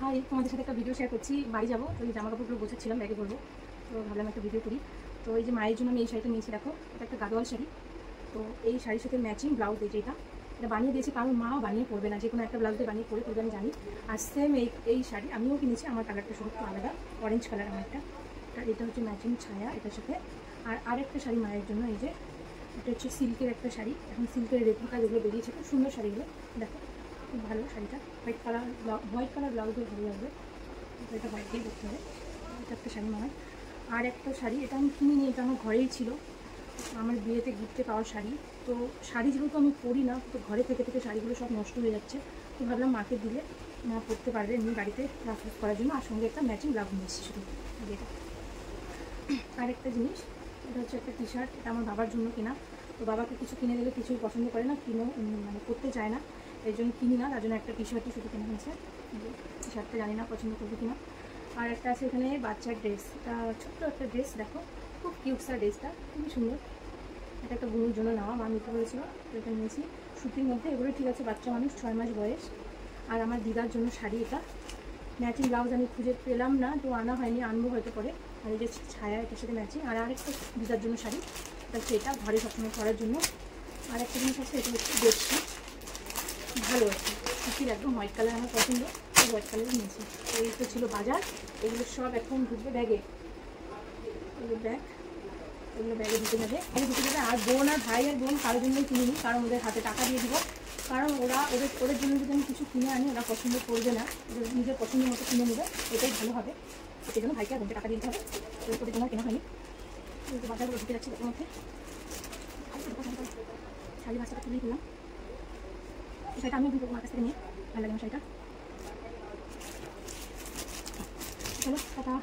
High, তোমাদের সাথে একটা ভিডিও শেয়ার করছি। বাড়ি যাবো, তো এই জামা কাপড়গুলো গোছাচ্ছিলাম, ব্যাগে বলবো, তো ভাবলাম একটা ভিডিও করি। তো এই যে মায়ের জন্য আমি এই শাড়িটা নিয়েছি, দেখো এটা একটা গাদোয়াল শাড়ি। তো এই শাড়ির সাথে ম্যাচিং ব্লাউজ দিয়েছে, এটা বানিয়ে দিয়েছি, কারণ মা বানিয়ে পরবে না, যে কোনো একটা ব্লাউজ দিয়ে বানিয়ে পরে পরবে আমি জানি। আর সেম এই শাড়ি আমিও কিনেছি, আমার কালারটা শুধু একটু আলাদা, অরেঞ্জ কালার আমারটা। এটা হচ্ছে ম্যাচিং ছায়া এটার সাথে। আর আরেকটা শাড়ি মায়ের জন্য, এই যে এটা হচ্ছে সিল্কের একটা শাড়ি, এখন সিল্কের রেপ্লিকা যেগুলো বেরিয়েছে, খুব সুন্দর শাড়িগুলো, দেখো খুব ভালো শাড়িটা। হোয়াইট কালার ব্লাউজও ভালো লাগবে, এটা হোয়াইট দিয়ে করতে হবে। এটা একটা শাড়ি মামার। আর একটা শাড়ি, এটা আমি কিনিনি, এটা আমার ঘরেই ছিল, আমার বিয়েতে গিফটে পাওয়ার শাড়ি। তো শাড়ি যেহেতু আমি পরি না, তো ঘরে থেকে থেকে শাড়িগুলো সব নষ্ট হয়ে যাচ্ছে, তো ভাবলাম মাকে দিলে মা পরতে পারবে এমনি বাড়িতে রাফ করার জন্য। আর সঙ্গে একটা ম্যাচিং ব্লাউজ নিয়ে এসেছি শুধু এটা। আর একটা জিনিস, এটা হচ্ছে একটা টি শার্ট, এটা আমার বাবার জন্য কেনা। তো বাবাকে কিছু কিনে দিলে কিছুই পছন্দ করে না, মানে করতে চায় না, এই জন্য কিনি না, তার জন্য একটা টি শার্টই শুধু কেনা হয়েছে। টি শার্টটা জানি না পছন্দ করবে কিনা। আর একটা আছে এখানে বাচ্চার ড্রেস, এটা ছোট্ট একটা ড্রেস, দেখো খুব কিউটসা ড্রেসটা, খুবই সুন্দর। এটা একটা বুনুর জন্য নেওয়া, মা নিতে বলেছিল, তো এটা নিয়েছি সুতির মধ্যে। এগুলো ঠিক আছে, বাচ্চা মানুষ, 6 মাস বয়স। আর আমার দিদার জন্য শাড়ি, এটা ম্যাচিং ব্লাউজ আমি খুঁজে পেলাম না, তো আনা হয়নি, আনবো হয়তো পরে। আর এই যে ছায়া, এটার সাথে ম্যাচিং। আর আরেকটা দিদার জন্য শাড়ি, এটা হচ্ছে এটা ঘরে সবসময় পরার জন্য। আর একটা জিনিস আছে, এটা হচ্ছে বেডশিট, ভালো আছে, সুতির একদম, হোয়াইট কালার আমার পছন্দ, তো হোয়াইট কালারই নিয়েছি। তো এই তো ছিল বাজার, এগুলো সব এখন ঢুকবে ব্যাগে, এগুলো ব্যাগে ঢুকে যাবে, আর বোন আর ভাই আর বোন কারোর জন্যই কিনিনি, কারণ ওদের হাতে টাকা দিয়ে দিব, কারণ ওদের জন্য যদি আমি কিছু কিনে আনি ওরা পছন্দ করবে না, ওদের নিজের পছন্দের মতো কিনে নেবে, এটাই ভালো হবে। সেই জন্য ভাইকে আর বোনকে টাকা দিতে হবে, ওদের জন্য কেনা হয়নি। বাজারগুলো ঢুকে যাচ্ছে ওদের মধ্যে। শাড়ি বাচ্চাটা তুলেই দিলাম, শাড়িটা আমি আমার কাছ থেকে নিয়ে ভালো লাগে আমার শাড়িটা। চলো টাটা।